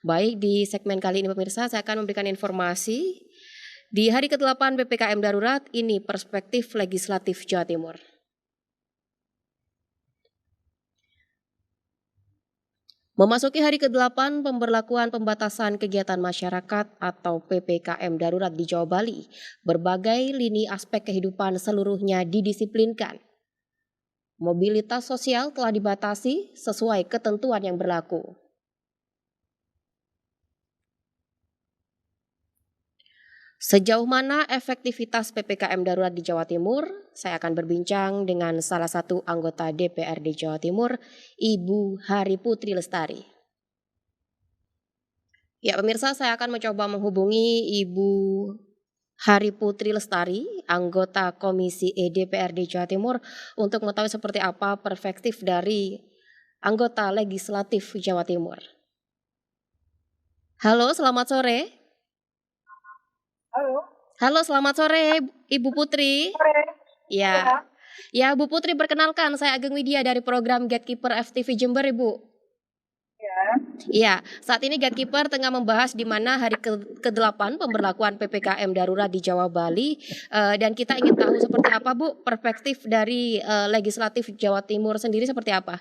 Baik, di segmen kali ini pemirsa saya akan memberikan informasi di hari ke-8 PPKM darurat, ini perspektif legislatif Jawa Timur. Memasuki hari ke-8 pemberlakuan pembatasan kegiatan masyarakat atau PPKM darurat di Jawa Bali, berbagai lini aspek kehidupan seluruhnya didisiplinkan. Mobilitas sosial telah dibatasi sesuai ketentuan yang berlaku. Sejauh mana efektivitas PPKM darurat di Jawa Timur? Saya akan berbincang dengan salah satu anggota DPRD Jawa Timur, Ibu Hari Putri Lestari. Ya pemirsa, saya akan mencoba menghubungi Ibu Hari Putri Lestari, anggota Komisi E DPRD Jawa Timur, untuk mengetahui seperti apa perspektif dari anggota legislatif Jawa Timur. Halo, selamat sore. Halo, selamat sore Ibu Putri. Ya, Bu Putri, perkenalkan saya Ageng Widya dari program Gatekeeper FTV Jember, Ibu. Ya, saat ini Gatekeeper tengah membahas di mana hari ke-8 pemberlakuan PPKM darurat di Jawa Bali, dan kita ingin tahu seperti apa, Bu, perspektif dari legislatif Jawa Timur sendiri seperti apa?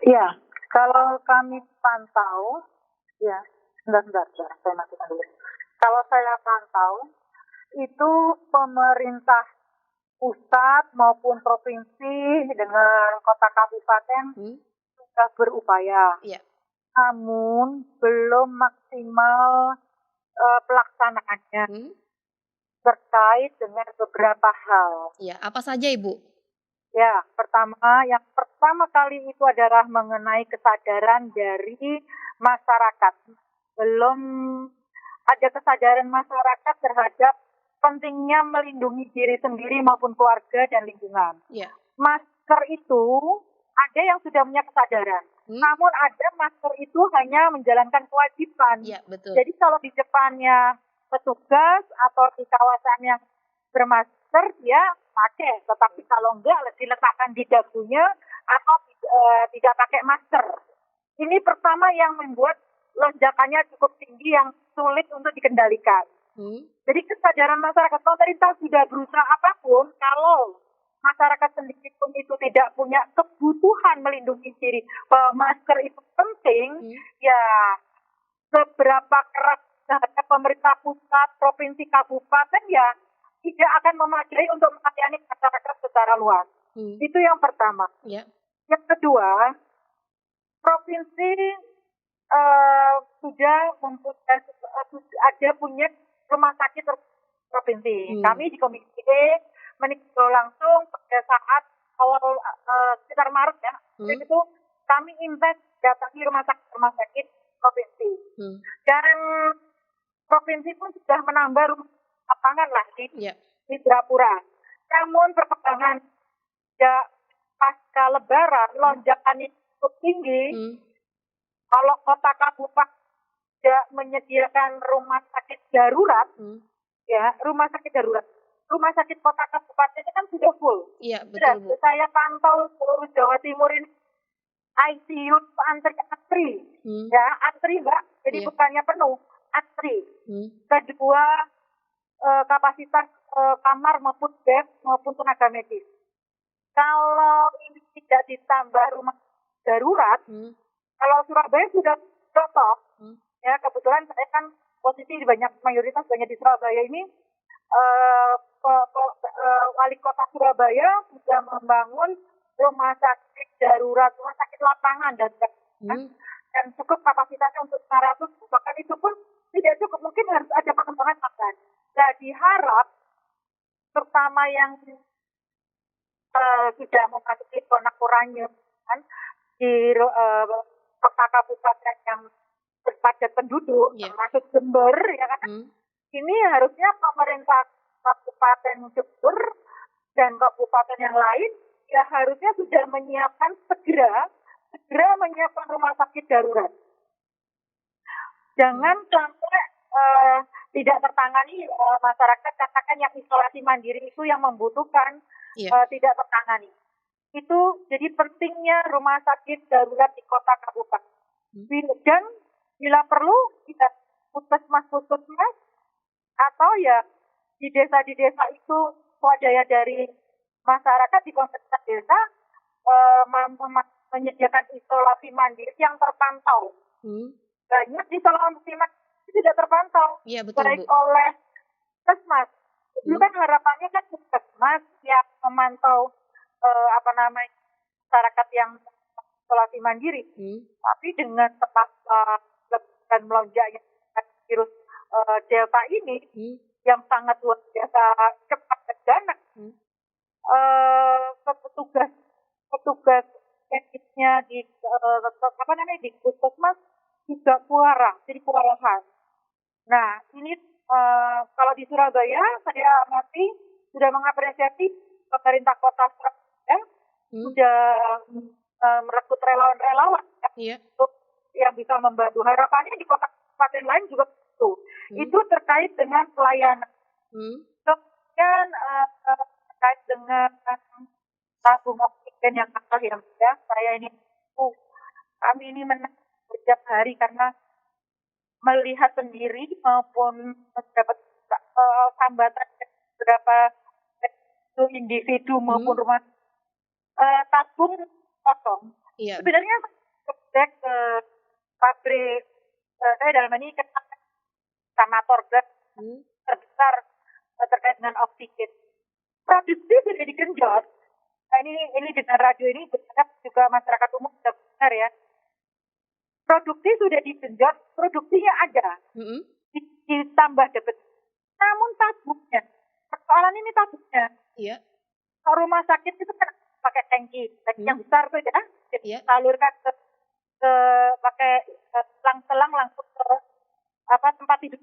Ya, kalau kami pantau, ya, sebentar, saya matikan dulu. Kalau saya pantau, itu pemerintah pusat maupun provinsi dengan kota kabupaten sudah berupaya, namun belum maksimal pelaksanaannya terkait dengan beberapa hal. Ya, apa saja Ibu? Ya, yang pertama kali itu adalah mengenai kesadaran dari masyarakat. Belum ada kesadaran masyarakat terhadap pentingnya melindungi diri sendiri maupun keluarga dan lingkungan. Masker itu ada yang sudah punya kesadaran, namun ada masker itu hanya menjalankan kewajiban. Betul. Jadi kalau di depannya petugas atau di kawasan yang bermasker dia pakai, tetapi kalau enggak diletakkan di dagunya atau tidak pakai masker. Ini pertama yang membuat lonjakannya cukup tinggi yang sulit untuk dikendalikan. Jadi kesadaran masyarakat, pemerintah sudah berusaha apapun, kalau masyarakat sendiri pun itu tidak punya kebutuhan melindungi diri, masker itu penting, ya seberapa keras terhadap pemerintah pusat, provinsi, kabupaten, ya tidak akan memadai untuk melayani masyarakat secara luas. Itu yang pertama. Yang kedua, provinsi sudah punya rumah sakit provinsi. Kami di Komisi E meninjau langsung pada saat awal sekitar Maret ya. Itu kami invest datangi rumah sakit provinsi. Dan provinsi pun sudah menambah rumah lapangan lah di Jayapura. Namun perkembangan pasca Lebaran lonjakan itu cukup tinggi. Kalau kota kabupaten tidak menyediakan rumah sakit darurat, rumah sakit kota kabupaten kan sudah full. Iya, betul, Bu. Saya pantau seluruh Jawa Timur ini ICU antri, antri Mbak. Jadi bukannya penuh, antri. Kedua, kapasitas kamar maupun bed maupun tenaga medis. Kalau ini tidak ditambah rumah darurat, kalau Surabaya sudah cocok, ya kebetulan saya kan posisi mayoritas banyak di Surabaya ini, wali kota Surabaya sudah membangun rumah sakit darurat, rumah sakit lapangan dan cukup kapasitasnya untuk 500, bahkan itu pun tidak cukup, mungkin harus ada perkembangan tambahan. Jadi harap terutama yang sudah memasuki zona oranye di kota kabupaten yang berpadat penduduk, termasuk Jember, ya kan? Ini harusnya pemerintah kabupaten Jember dan kabupaten yang lain ya harusnya sudah menyiapkan segera menyiapkan rumah sakit darurat. Jangan sampai tidak tertangani masyarakat, katakan yang isolasi mandiri itu yang membutuhkan tidak tertangani. Itu jadi pentingnya rumah sakit darurat di kota kabupaten. Dan bila perlu kita puskesmas atau ya di desa itu swadaya dari masyarakat di komunitas desa menyediakan isolasi mandiri yang terpantau. Banyak isolasi mandiri tidak terpantau, Iya, betul, baik Bu. oleh puskesmas. Itu kan harapannya kan puskesmas yang memantau masyarakat yang isolasi mandiri. Tapi dengan dan melonjaknya virus Delta ini yang sangat luar biasa cepat dan ganas, petugas medisnya di di puskesmas juga jadi kewalahan. Nah, ini kalau di Surabaya saya masih sudah mengapresiasi pemerintah kota Surabaya sudah merekrut relawan-relawan untuk yang bisa membantu. Harapannya di kota-kota lain juga itu. Itu terkait dengan pelayanan. Kemudian terkait dengan tabung oksigen yang ada ya, kami ini setiap hari karena melihat sendiri maupun mendapat hambatan beberapa individu maupun rumah tabung kosong. Sebenarnya cek ke pabrik saya dalam ini ke Samator gas terbesar terkait dengan oksigen. Produksi sudah digenjot. Nah, ini dengan radio ini berharap juga masyarakat umum sudah benar ya. Produksi sudah digenjot, produksinya ada. Ditambah dapat. Namun tabungnya, persoalan ini tabungnya. Kalau rumah sakit itu kan pakai tangki yang besar tuh ya. Salurkan ke pakai selang-selang langsung ke tempat tidur,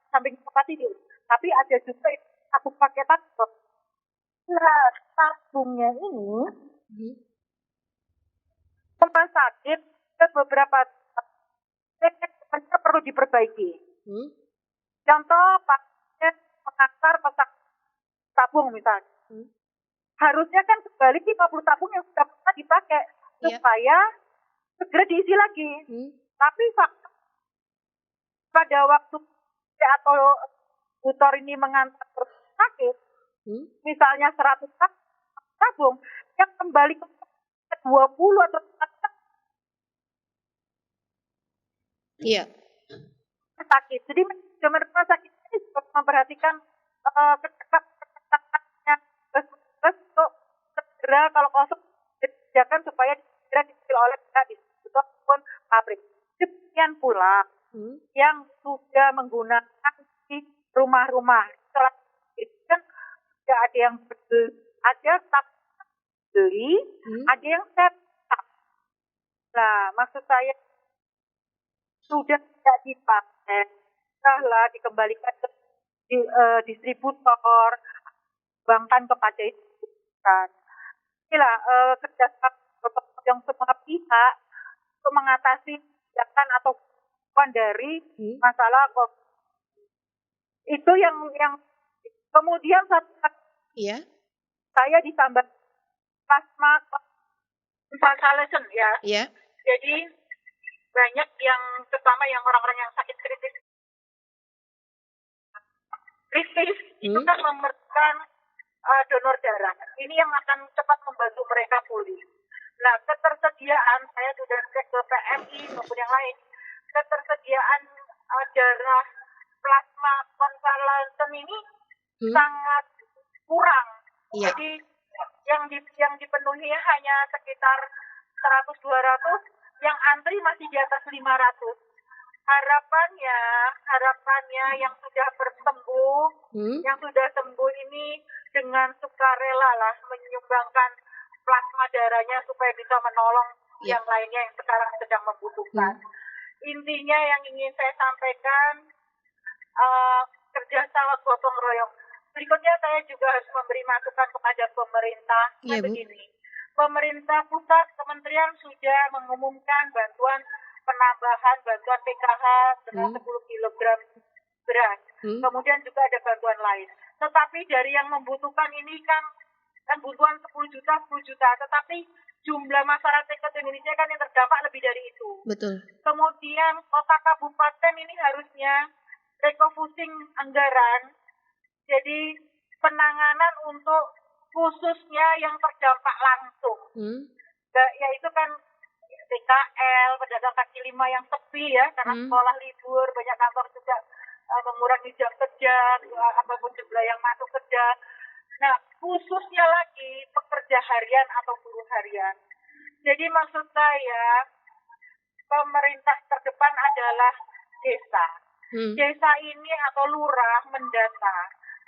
samping tempat tidur. Tapi ada juga aku pakai tabung. Nah, tabungnya ini rumah sakit ke beberapa perlu diperbaiki. Contoh pasien mengantar pesak tabung misalnya. Harusnya kan kembali 50 tabung yang sudah pernah dipakai supaya segera diisi lagi. Tapi pada waktu atau tutor ini mengantar ke sakit, misalnya 100 tabung, yang kembali ke 20 atau 30 sakit. Jadi rumah sakit ini juga memperhatikan kecepatan untuk segera kalau kosong disediakan supaya segera diisi oleh distributor maupun pabrik. Demikian pula yang sudah menggunakan di rumah-rumah. Setelah itu kan sudah ada yang beli, ada yang set up. Nah, maksud saya sudah tidak dipakai, dikembalikan ke distributor, bangkan kepada itu. Inilah kerjasama yang semua pihak untuk mengatasi tindakan atau dari masalah COVID. Itu yang kemudian saya ditambah plasma convalescent ya. Jadi banyak yang terutama yang orang-orang yang sakit kritis itu kan memerlukan donor darah. Ini yang akan cepat membantu mereka pulih. Nah, ketersediaan saya sudah cek ke PMI maupun yang lain, ketersediaan darah plasma konvalesen ini sangat kurang. Jadi yang dipenuhi hanya sekitar 100-200, yang antri masih di atas 500. Harapannya yang sudah bersembuh, yang sudah sembuh ini dengan sukarela lah menyumbangkan plasma darahnya supaya bisa menolong yang lainnya yang sekarang sedang membutuhkan. Intinya yang ingin saya sampaikan, kerjasama gotong royong. Berikutnya saya juga harus memberi masukan kepada pemerintah. Begini, pemerintah pusat, kementerian sudah mengumumkan penambahan bantuan PKH dengan 10 kg beras. Kemudian juga ada bantuan lain. Tetapi dari yang membutuhkan ini kan kan bantuan 10 juta, 10 juta, tetapi jumlah masyarakat Indonesia kan yang terdampak lebih dari itu. Betul. Kemudian kota kabupaten ini harusnya refocusing anggaran, jadi penanganan untuk khususnya yang terdampak langsung. Yaitu kan PKL, pedagang kaki lima yang sepi ya, karena sekolah libur, banyak kantor juga mengurangi jam kerja, apapun jumlah yang masuk kerja. Nah, khususnya lagi pekerja harian atau buruh harian. Jadi maksud saya, pemerintah terdepan adalah desa. Desa ini atau lurah mendata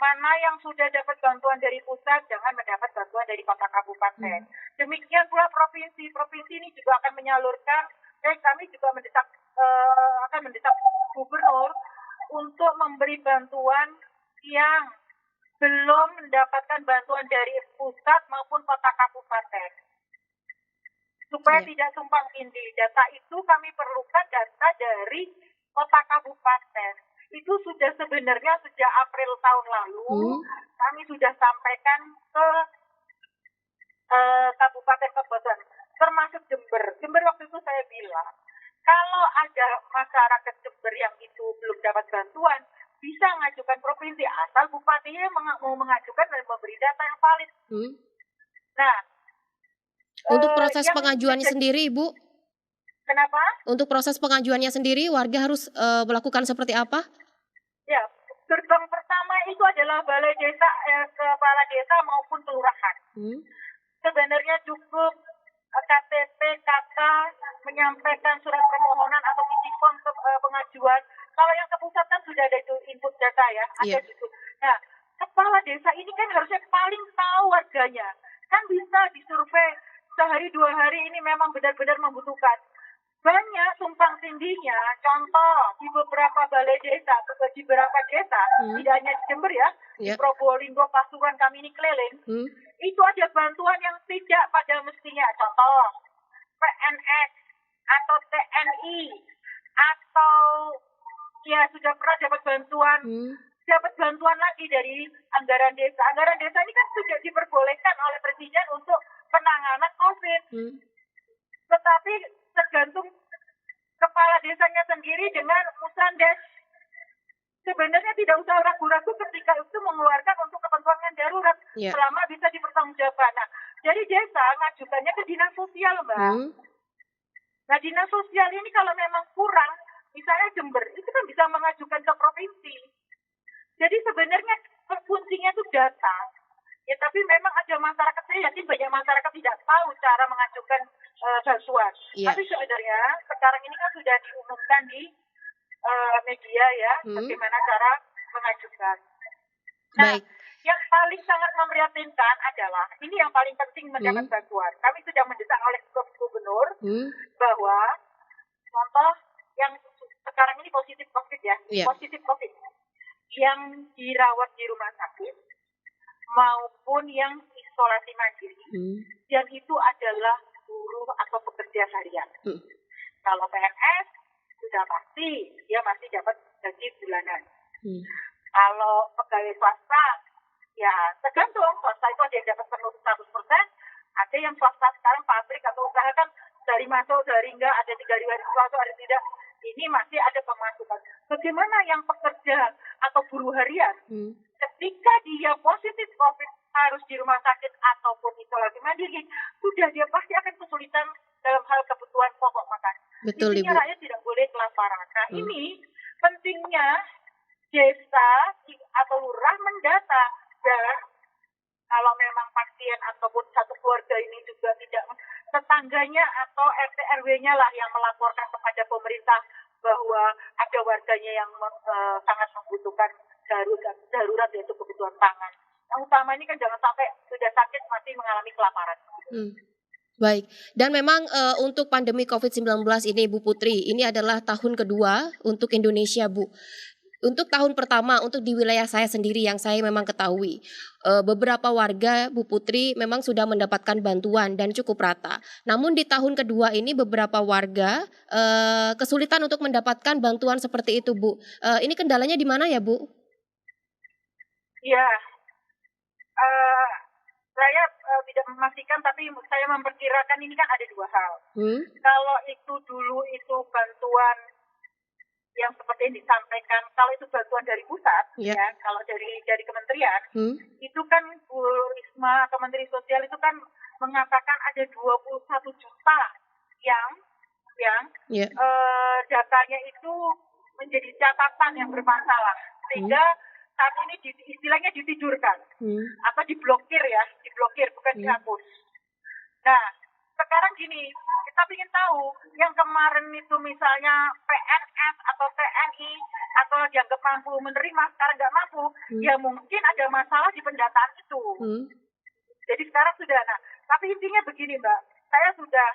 mana yang sudah dapat bantuan dari pusat, jangan mendapat bantuan dari kota kabupaten. Demikian pula provinsi. Provinsi ini juga akan menyalurkan, kami juga akan mendesak gubernur untuk memberi bantuan yang belum mendapatkan bantuan dari pusat maupun kota kabupaten. Supaya tidak tumpang tindih. Data itu kami perlukan data dari kota kabupaten. Itu sudah sebenarnya sejak April tahun lalu kami sudah sampaikan ke kabupaten-kabupaten, termasuk Jember. Jember waktu itu saya bilang, kalau ada masyarakat Jember yang itu belum dapat bantuan, bisa mengajukan provinsi asal bupatinya mau mengajukan dan memberi data yang valid. Nah, untuk proses pengajuannya sendiri, Ibu? Kenapa? Untuk proses pengajuannya sendiri, warga harus melakukan seperti apa? Ya, gerbang pertama itu adalah balai desa, kepala desa maupun kelurahan. Sebenarnya cukup KTP, KK, menyampaikan surat permohonan atau isi form ke pengajuan. Kalau yang ke pusat kan sudah ada itu input data ya, ada itu. Nah, kepala desa ini kan harusnya paling tahu warganya. Kan bisa disurvei sehari 2 hari ini memang benar-benar membutuhkan. Banyak tumpang tindihnya, contoh di beberapa balai desa, di beberapa desa, tidak hanya di Jember ya, di Probolinggo, Pasuruan, kami ini keliling, itu ada bantuan yang tidak pada mestinya, contoh PNS atau TNI atau ya sudah pernah dapat bantuan lagi dari anggaran desa. Anggaran desa ini kan sudah diperbolehkan oleh Presiden untuk penanganan COVID. Tetapi tergantung kepala desanya sendiri dengan Musandes. Sebenarnya tidak usah ragu-ragu ketika itu mengeluarkan untuk kepentingan darurat selama bisa dipertanggungjawabkan. Nah, jadi desa ngajukannya ke dinas sosial, Mbak. Nah, dinas sosial ini kalau memang kurang, misalnya Jember, itu kan bisa mengajukan ke provinsi. Jadi sebenarnya kuncinya itu data. Ya, tapi memang ada masyarakat, saya yakin banyak masyarakat tidak tahu cara mengajukan bantuan. Tapi sebenarnya sekarang ini kan sudah diumumkan di media ya, bagaimana cara mengajukan. Nah, yang paling sangat memprihatinkan adalah, ini yang paling penting mendapat bantuan. Kami sudah mendesak oleh gubernur bahwa contoh yang sekarang ini positif COVID ya, positif COVID yang dirawat di rumah sakit maupun yang isolasi mandiri, yang itu adalah buruh atau pekerja harian. Kalau PNS sudah pasti dia masih dapat gaji bulanan. Kalau pegawai swasta, ya tergantung, swasta itu ada yang dapat penuh 100%, ada yang swasta sekarang pabrik atau usaha kan dari masuk, dari enggak, ada 3 hari masuk, ada tidak. Ini masih ada pemasukan. Bagaimana yang pekerja atau buruh harian? Ketika dia positif COVID harus di rumah sakit ataupun isolasi mandiri, sudah dia pasti akan kesulitan dalam hal kebutuhan pokok makan. Betul, intinya Ibu. rakyat tidak boleh kelaparan. Nah, ini pentingnya desa atau lurah mendata, dan kalau memang pasien ataupun satu keluarga ini juga tidak, tetangganya atau RT RW-nya lah yang melaporkan kepada pemerintah bahwa ada warganya yang sangat membutuhkan darurat yaitu kebutuhan pangan. Yang utama ini kan jangan sampai sudah sakit masih mengalami kelaparan. Baik, dan memang untuk pandemi COVID-19 ini Bu Putri, ini adalah tahun kedua untuk Indonesia, Bu. Untuk tahun pertama, untuk di wilayah saya sendiri yang saya memang ketahui, beberapa warga Bu Putri memang sudah mendapatkan bantuan dan cukup rata. Namun di tahun kedua ini beberapa warga kesulitan untuk mendapatkan bantuan seperti itu, Bu. Ini kendalanya di mana ya, Bu? Ya, saya tidak memastikan, tapi saya memperkirakan ini kan ada dua hal. Kalau itu dulu itu bantuan yang seperti yang disampaikan, kalau itu bantuan dari pusat, ya, kalau dari kementerian, itu kan Bu Risma atau Menteri Sosial itu kan mengatakan ada 21 juta yang datanya itu menjadi catatan yang bermasalah, sehingga saat ini istilahnya ditidurkan, apa diblokir bukan dihapus. Nah, sekarang gini, kita ingin tahu yang kemarin itu misalnya PNS atau TNI atau dianggap mampu menerima sekarang nggak mampu, ya mungkin ada masalah di pendataan itu. Jadi sekarang sudah, tapi intinya begini Mbak, saya sudah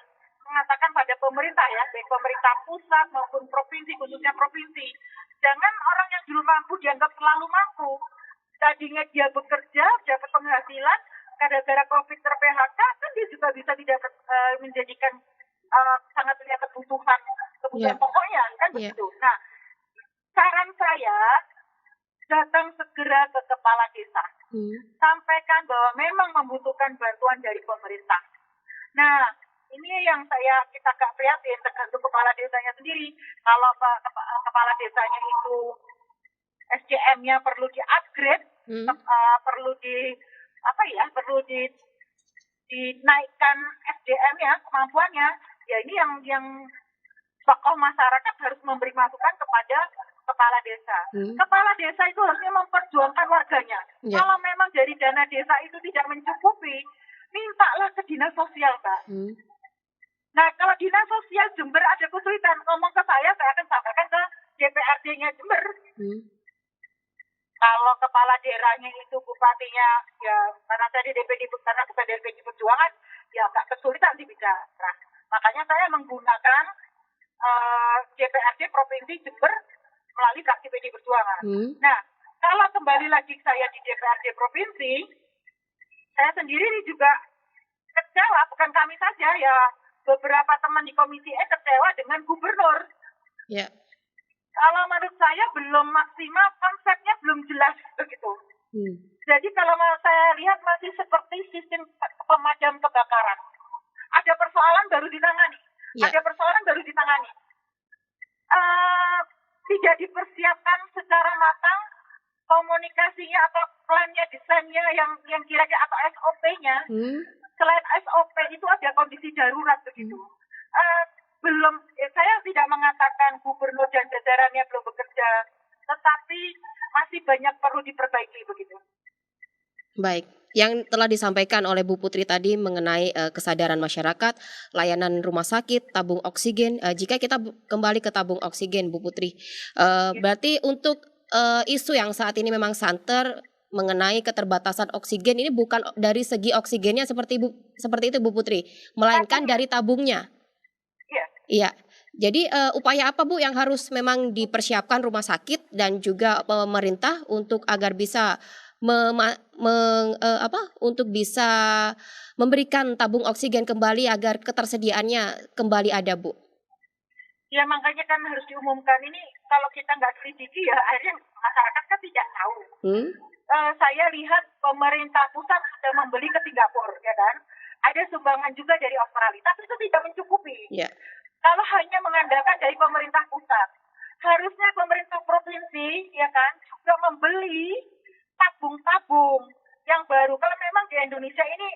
mengatakan pada pemerintah ya, baik pemerintah pusat maupun provinsi, khususnya provinsi, jangan orang yang dulu mampu dianggap selalu mampu. Tadinya dia bekerja, dapat penghasilan, gara-gara COVID ter-PHK, kan dia juga bisa tidak menjadikan sangat banyak kebutuhan pokoknya, kan begitu. Nah, saran saya, datang segera ke kepala desa. Sampaikan bahwa memang membutuhkan bantuan dari pemerintah. Nah, ini yang kita agak prihatin, tergantung kepala desanya sendiri. Kalau kepala desanya itu SDM-nya perlu di-upgrade, perlu dinaikkan SDM-nya, kemampuannya, ya ini yang tokoh masyarakat harus memberi masukan kepada kepala desa. Kepala desa itu harusnya memperjuangkan warganya. Kalau memang dari dana desa itu tidak mencukupi, mintalah ke dinas sosial, Mbak. Nah, kalau dinas sosial Jember ada kesulitan, ngomong ke saya akan sampaikan ke DPRD-nya Jember. Kalau kepala daerahnya itu bupatinya, ya karena tadi karena bukan DPD Perjuangan, ya agak kesulitan bicara. Makanya saya menggunakan DPRD Provinsi Jember melalui fraksi PD Perjuangan. Nah, kalau kembali lagi saya di DPRD Provinsi, saya sendiri juga kecewa, bukan kami saja ya, beberapa teman di Komisi E kecewa dengan gubernur. Kalau menurut saya belum maksimal, konsepnya belum jelas begitu. Jadi kalau saya lihat masih seperti sistem pemadam kebakaran. Ada persoalan baru ditangani. Tidak dipersiapkan secara matang komunikasinya atau plannya, desainnya yang kira-kira atau SOP-nya. Selain SOP itu ada kondisi darurat begitu. Saya tidak mengatakan gubernur dan jajarannya belum bekerja, tetapi masih banyak perlu diperbaiki begitu. Baik, yang telah disampaikan oleh Bu Putri tadi mengenai kesadaran masyarakat, layanan rumah sakit, tabung oksigen. Jika kita kembali ke tabung oksigen, Bu Putri, berarti untuk isu yang saat ini memang santer mengenai keterbatasan oksigen ini bukan dari segi oksigennya seperti itu Bu Putri, melainkan dari tabungnya. Iya. Jadi upaya apa Bu yang harus memang dipersiapkan rumah sakit dan juga pemerintah untuk agar bisa untuk bisa memberikan tabung oksigen kembali agar ketersediaannya kembali ada, Bu? Ya makanya kan harus diumumkan ini, kalau kita nggak selidiki ya akhirnya masyarakat kan tidak tahu. Saya lihat pemerintah pusat sudah membeli ke Singapura, ya kan? Ada sumbangan juga dari Australia, tapi itu tidak mencukupi. Kalau hanya mengandalkan dari pemerintah pusat, harusnya pemerintah provinsi, ya kan, juga membeli tabung-tabung yang baru. Kalau memang di Indonesia ini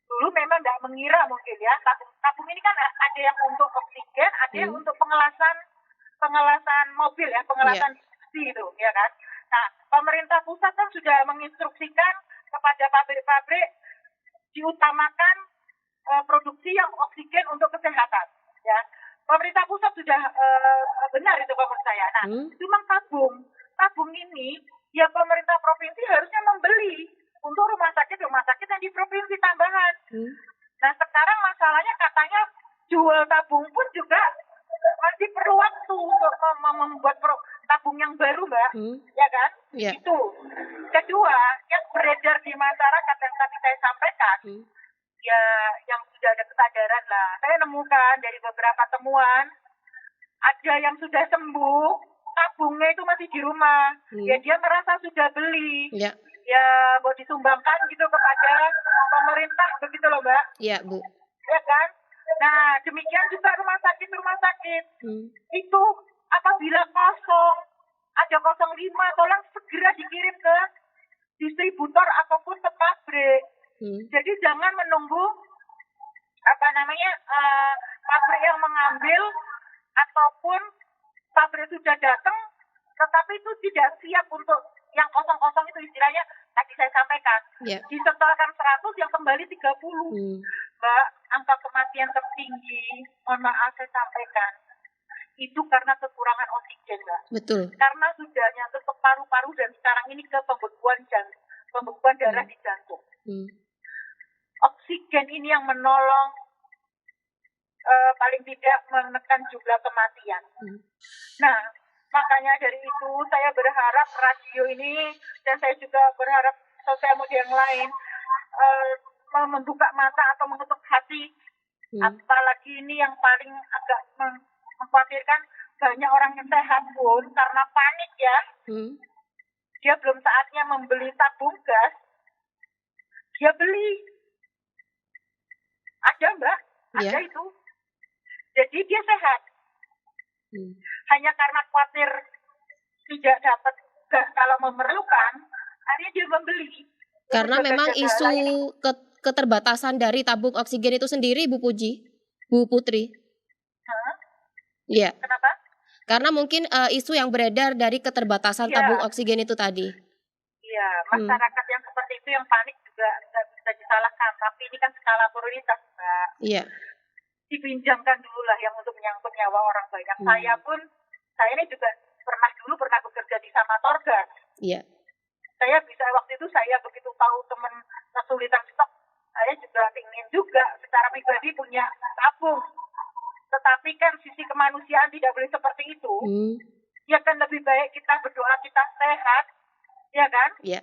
dulu memang nggak mengira mungkin ya, tabung ini kan ada yang untuk oksigen, ada yang untuk pengelasan mobil ya, pengelasan itu, ya kan. Nah, pemerintah pusat kan sudah menginstruksikan kepada pabrik-pabrik diutamakan produksi yang oksigen untuk kesehatan, ya. Pemerintah pusat sudah benar itu menurut saya. Nah, cuma tabung ini ya pemerintah provinsi harusnya membeli untuk rumah sakit yang di provinsi tambahan. Nah, sekarang masalahnya katanya jual tabung pun juga masih perlu waktu untuk membuat tabung yang baru, Mbak. Ya kan? Itu. Kedua, yang beredar di masyarakat yang tadi saya sampaikan, ya yang sudah ada kesadaran lah. Saya nemukan dari beberapa temuan, ada yang sudah sembuh, tabungnya itu masih di rumah. Ya dia merasa sudah beli. ya mau disumbangkan gitu kepada pemerintah begitu loh Mbak. Iya, Bu. Ya kan? Nah, demikian juga rumah sakit itu apabila kosong, ada 05, tolong segera dikirim ke distributor ataupun ke pabrik. Jadi jangan menunggu pabrik yang mengambil ataupun pabrik sudah datang tetapi itu tidak siap untuk yang kosong-kosong itu, istilahnya tadi saya sampaikan. Disetorkan 100 yang kembali 30. Mbak, angka kematian tertinggi, mohon maaf saya sampaikan, itu karena kekurangan oksigen, Mbak. Betul. Karena sudah nyangkut ke paru-paru dan sekarang ini ke pembekuan darah di jantung. Oksigen ini yang menolong paling tidak menekan jumlah kematian. Nah, makanya dari itu saya berharap radio ini dan saya juga berharap sosial media yang lain membuka mata atau mengetuk hati. Apalagi ini yang paling agak mengkhawatirkan, banyak orang yang sehat pun karena panik ya. Dia belum saatnya membeli tabung gas, dia beli. Ada Mbak, ada itu. Jadi dia sehat. Hanya karena khawatir tidak dapat gas kalau memerlukan, akhirnya dia membeli. Karena memang isu keterbatasan dari tabung oksigen itu sendiri, Bu Putri. Iya. Kenapa? Karena mungkin isu yang beredar dari keterbatasan tabung oksigen itu tadi. Iya, masyarakat yang seperti itu yang panik juga nggak bisa disalahkan. Tapi ini kan skala prioritas, Mbak. Iya. Dipinjamkan dulu lah yang untuk menyangkut nyawa orang banyak. Saya ini juga pernah bekerja di Samatorga. Iya. Waktu itu saya begitu tahu teman kesulitan stok, saya juga ingin juga secara pribadi punya tabung. Tetapi kan sisi kemanusiaan tidak boleh seperti itu. Ya kan lebih baik kita berdoa kita sehat, ya kan? Iya.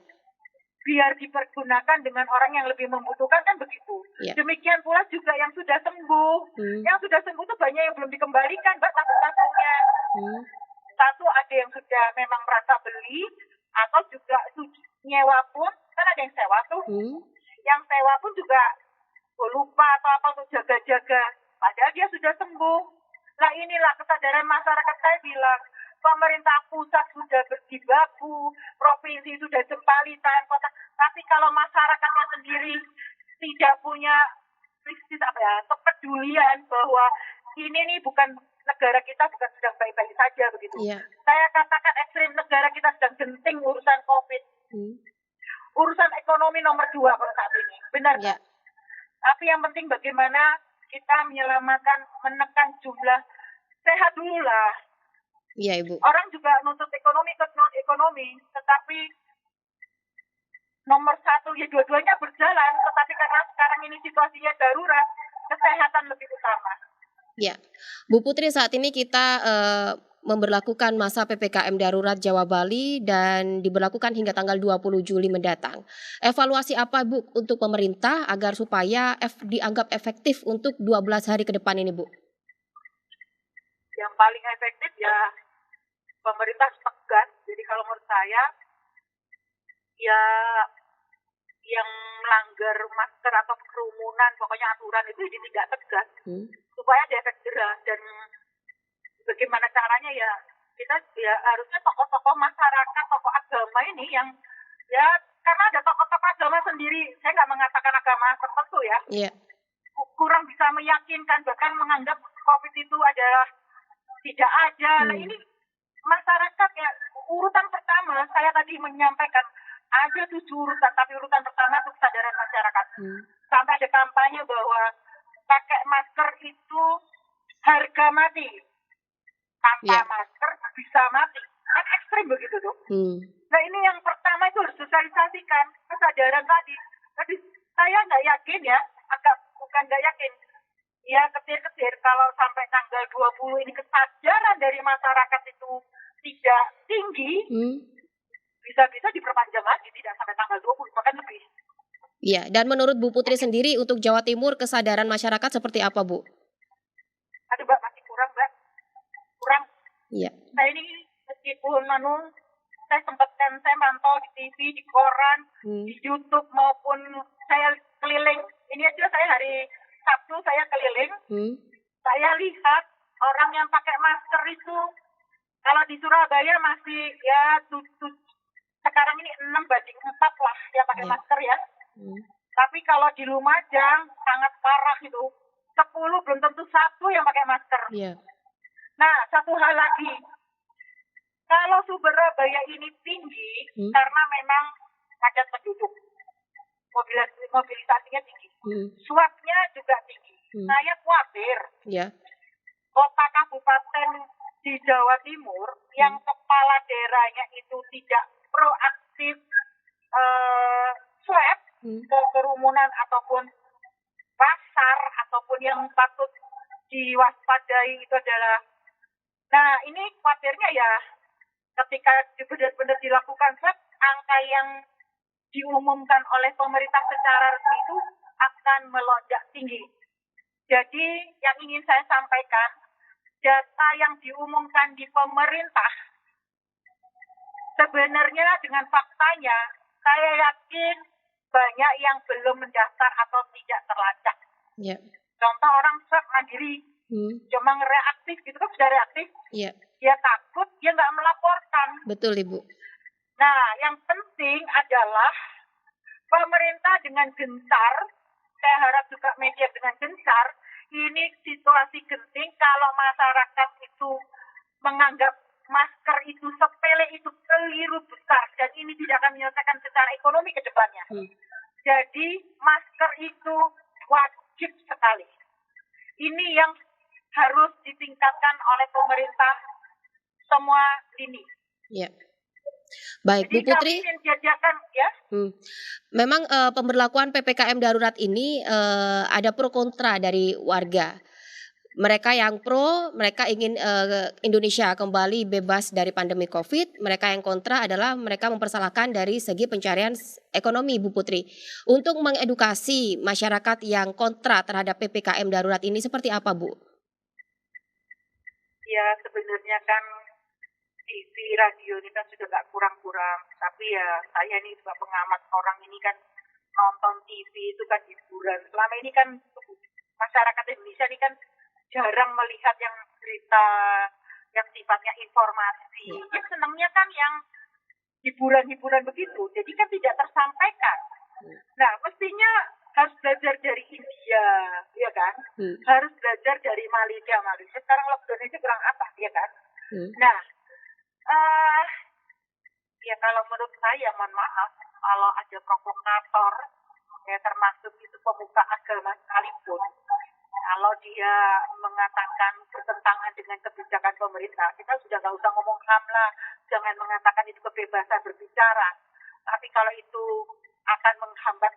Biar dipergunakan dengan orang yang lebih membutuhkan, kan begitu. Ya. Demikian pula juga yang sudah sembuh. Yang sudah sembuh itu banyak yang belum dikembalikan, Mbak, tabung-tabungnya. Satu, ada yang sudah memang merasa beli, atau juga nyewa pun, kan ada yang sewa tuh. Yang sewa pun juga lupa atau apa untuk jaga-jaga. Padahal dia sudah sembuh. Nah inilah kesadaran masyarakat. Saya bilang, pemerintah pusat sudah berjibaku, provinsi sudah jempalitan, kota. Tapi kalau masyarakatnya sendiri tidak punya kepedulian bahwa ini nih bukan negara kita bukan sedang baik-baik saja begitu. Saya katakan ekstrim, negara kita sedang genting urusan COVID. Urusan ekonomi nomor 2 kalau saat ini, benar nggak? Tapi yang penting bagaimana kita menekan jumlah sehat dulu lah. Iya, Ibu. Orang juga nuntut ekonomi ke non-ekonomi, tetapi nomor 1 ya dua-duanya berjalan, tetapi karena sekarang ini situasinya darurat, kesehatan lebih utama. Ya, Bu Putri, saat ini kita memberlakukan masa PPKM darurat Jawa Bali dan diberlakukan hingga tanggal 20 Juli mendatang. Evaluasi apa, Bu, untuk pemerintah agar supaya dianggap efektif untuk 12 hari ke depan ini, Bu? Yang paling efektif ya pemerintah tegas. Jadi kalau menurut saya ya yang melanggar masker atau kerumunan, pokoknya aturan itu tidak tegas supaya ada efek jerah. Dan bagaimana caranya ya kita ya harusnya tokoh-tokoh masyarakat, tokoh agama ini yang ya karena ada tokoh-tokoh agama sendiri, saya nggak mengatakan agama tertentu ya, kurang bisa meyakinkan, bahkan menganggap COVID itu adalah tidak ada. Nah ini masyarakat ya, urutan pertama saya tadi menyampaikan ada 7 urutan, tapi urutan pertama itu kesadaran masyarakat. Sampai ada kampanye bahwa pakai masker itu harga mati, tanpa masker bisa mati, kan ekstrim begitu tuh. Nah ini yang pertama itu harus sosialisasikan kesadaran tadi. Jadi saya nggak yakin ya, bukan nggak yakin, ya ketir-ketir kalau sampai tanggal 20 ini kesadaran dari masyarakat itu tidak tinggi, bisa-bisa diperpanjang lagi tidak sampai tanggal 20, bahkan lebih. Iya, dan menurut Bu Putri sendiri untuk Jawa Timur kesadaran masyarakat seperti apa, Bu? Aduh Mbak, masih kurang Mbak. Kurang. Iya. Saya ini meskipun saya mantau di TV, di koran, di YouTube maupun saya keliling. Ini aja saya hari Sabtu saya keliling. Saya lihat orang yang pakai masker itu kalau di Surabaya masih ya sekarang ini 6:4 lah yang pakai masker ya. Tapi kalau di Lumajang sangat parah itu. 10 belum tentu 1 yang pakai masker. Nah, satu hal lagi. Kalau Surabaya ini tinggi karena memang padat penduduk. Mobilisasinya tinggi. Swabnya juga tinggi. Saya khawatir kota kabupaten di Jawa Timur yang kepala daerahnya itu tidak proaktif swab ke kerumunan ataupun pasar ataupun yang patut diwaspadai itu adalah, nah ini khawatirnya ya ketika benar-benar dilakukan swab, angka yang diumumkan oleh pemerintah secara resmi itu akan melonjak tinggi. Jadi yang ingin saya sampaikan, data yang diumumkan di pemerintah sebenarnya dengan faktanya saya yakin banyak yang belum mendaftar atau tidak terlacak. Contoh orang swab mandiri, cuma reaktif gitu kan sudah reaktif, dia takut, dia nggak melaporkan. Betul Ibu. Nah, yang penting adalah pemerintah dengan gencar, saya harap juga media dengan gencar, ini situasi genting kalau masyarakat itu menganggap masker itu sepele, itu keliru besar dan ini tidak akan menyelesaikan secara ekonomi ke depannya. Jadi masker itu wajib sekali. Ini yang harus ditingkatkan oleh pemerintah semua lini. Baik, jadi, Bu Putri. Memang pemberlakuan PPKM darurat ini ada pro kontra dari warga. Mereka yang pro, mereka ingin Indonesia kembali bebas dari pandemi COVID. Mereka yang kontra adalah mereka mempersalahkan dari segi pencarian ekonomi, Bu Putri. Untuk mengedukasi masyarakat yang kontra terhadap PPKM darurat ini seperti apa, Bu? Ya, sebenarnya kan TV, radio ini kan sudah gak kurang-kurang. Tapi ya saya ini juga pengamat, orang ini kan nonton TV itu kan hiburan. Selama ini kan masyarakat Indonesia ini kan jarang melihat yang berita yang sifatnya informasi. Ya senangnya kan yang hiburan-hiburan begitu. Jadi kan tidak tersampaikan. Nah, mestinya harus belajar dari India, ya kan? Harus belajar dari Malaysia. Malaysia sekarang lockdown itu kurang apa, ya kan? Nah, ya kalau menurut saya, mohon maaf, kalau ada provokator, ya termasuk itu pemuka agama sekalipun, kalau dia mengatakan bertentangan dengan kebijakan pemerintah, kita sudah nggak usah ngomong HAM lah, jangan mengatakan itu kebebasan berbicara. Tapi kalau itu akan menghambat,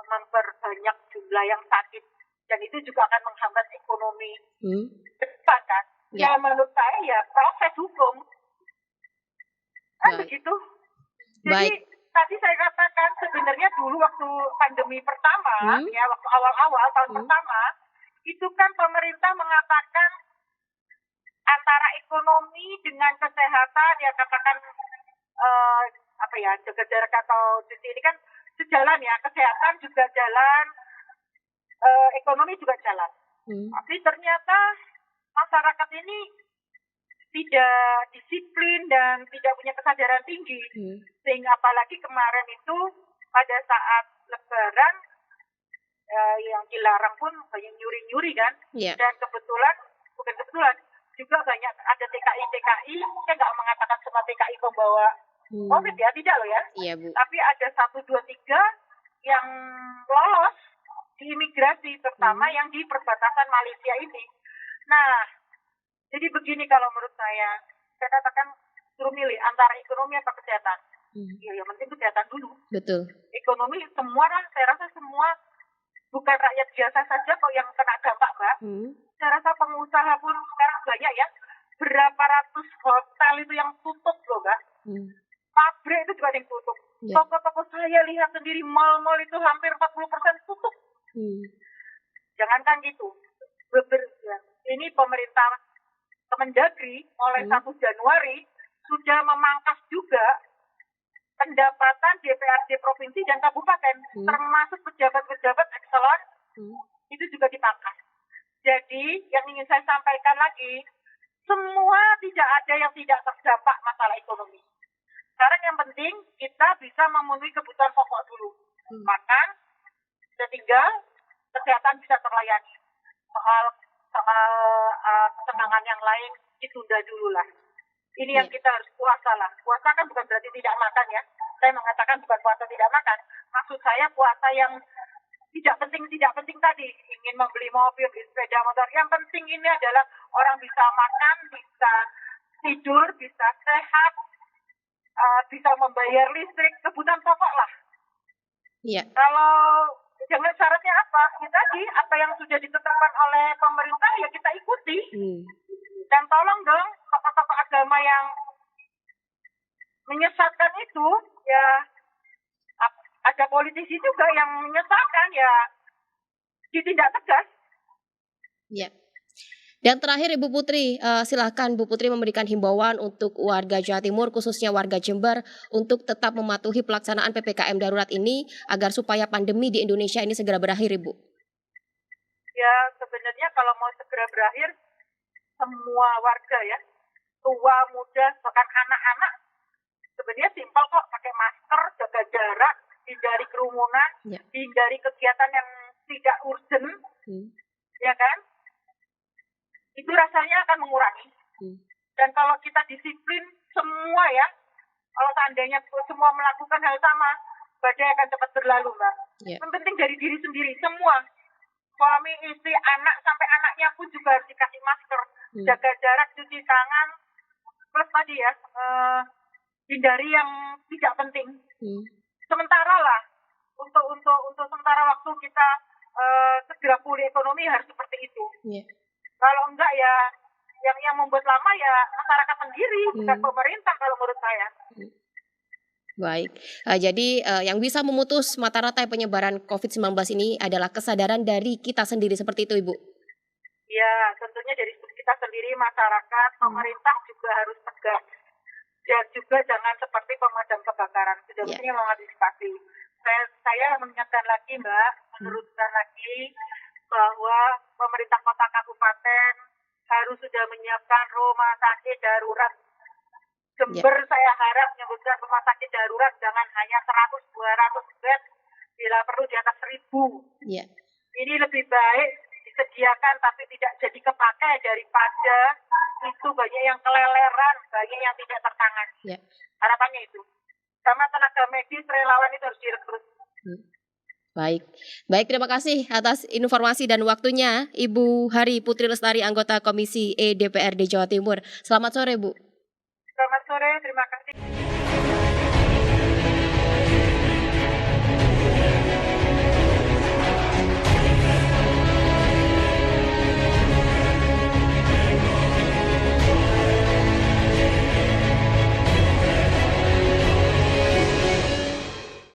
memperbanyak jumlah yang sakit, dan itu juga akan menghambat ekonomi ke depan kan, ya menurut saya ya proses hukum. Kan begitu. Jadi tadi saya katakan sebenarnya dulu waktu pandemi pertama, ya waktu awal-awal tahun pertama, itu kan pemerintah mengatakan antara ekonomi dengan kesehatan, ya katakan jaga jarak atau cuci ini kan sejalan ya, kesehatan juga jalan, ekonomi juga jalan. Tapi ternyata masyarakat ini tidak disiplin dan tidak punya kesadaran tinggi. Sehingga apalagi kemarin itu pada saat Lebaran yang dilarang pun banyak nyuri-nyuri kan. Dan bukan kebetulan, juga banyak ada TKI, saya nggak mengatakan semua TKI pembawa COVID ya, tidak loh ya. Tapi ada 1, 2, 3 yang lolos di imigrasi, terutama yang di perbatasan Malaysia ini. Nah, jadi begini kalau menurut saya katakan suruh milih antara ekonomi atau kesehatan. Ya yang penting kesehatan dulu. Betul. Ekonomi semua lah, saya rasa semua, bukan rakyat biasa saja kok yang kena dampak, Mbak. Saya rasa pengusaha pun sekarang banyak ya. Berapa ratus hotel itu yang tutup loh, Mbak. Pabrik itu juga ada yang tutup. Toko-toko saya lihat sendiri, mal-mal itu hampir 40% tutup. Jangankan gitu. Ini pemerintah Kemendagri mulai 1 Januari sudah memangkas juga pendapatan DPRD provinsi dan kabupaten, termasuk pejabat-pejabat ekselon, itu juga dipangkas. Jadi yang ingin saya sampaikan lagi, semua tidak ada yang tidak terdampak masalah ekonomi. Sekarang yang penting kita bisa memenuhi kebutuhan pokok dulu. Makan, sehingga kesehatan bisa terlayani. Soal kesenangan yang lain ditunda dulu lah. Ini yang kita harus puasa lah. Puasa kan bukan berarti tidak makan ya. Saya mengatakan bukan puasa tidak makan. Maksud saya puasa yang tidak penting tadi. Ingin membeli mobil, beli sepeda motor. Yang penting ini adalah orang bisa makan, bisa tidur, bisa sehat, bisa membayar listrik, kebutuhan pokok lah. Iya. Kalau jangan syaratnya apa? Ya tadi, apa yang sudah ditetapkan oleh pemerintah ya kita ikuti. Dan tolong dong, tokoh-tokoh agama yang menyesatkan itu, ya ada politisi juga yang menyesatkan, ya ditindak tegas. Ya. Dan terakhir Ibu Putri, silakan Bu Putri memberikan himbauan untuk warga Jawa Timur, khususnya warga Jember, untuk tetap mematuhi pelaksanaan PPKM darurat ini agar supaya pandemi di Indonesia ini segera berakhir, Ibu. Ya, sebenarnya kalau mau segera berakhir, semua warga ya, tua, muda, bahkan anak-anak, sebenarnya simpel kok, pakai masker, jaga jarak, hindari kerumunan, hindari kegiatan yang tidak urgent, ya kan? Itu rasanya akan mengurangi. Dan kalau kita disiplin semua ya, kalau seandainya semua melakukan hal sama, badai akan cepat berlalu, Mbak. Yang penting dari diri sendiri, semua. Suami, istri, anak, sampai anaknya pun juga harus dikasih masker. Jaga jarak, cuci tangan, plus tadi ya, hindari yang tidak penting. Sementara lah, untuk sementara waktu kita segera pulih ekonomi harus seperti itu. Kalau enggak ya, yang membuat lama ya masyarakat sendiri, bukan pemerintah kalau menurut saya. Baik, jadi yang bisa memutus mata rantai penyebaran COVID-19 ini adalah kesadaran dari kita sendiri, seperti itu Ibu? Ya, tentunya dari kita sendiri, masyarakat, pemerintah juga harus tegas. Dan juga jangan seperti pemadam kebakaran, sudah mestinya mengantisipasi. Saya mengingatkan lagi Mbak, meneruskan lagi bahwa pemerintah kota kabupaten harus sudah menyiapkan rumah sakit darurat. Jember saya harap menyebutkan rumah sakit darurat jangan hanya 100-200 bed, bila perlu di atas 1.000. Ini lebih baik disediakan tapi tidak jadi kepakai daripada itu banyak yang keleleran, banyak yang tidak tertangani. Harapannya itu. Sama tenaga medis, relawan itu harus direkrut. Baik, terima kasih atas informasi dan waktunya Ibu Hari Putri Lestari, anggota Komisi E DPRD Jawa Timur. Selamat sore Bu. Selamat sore, terima kasih.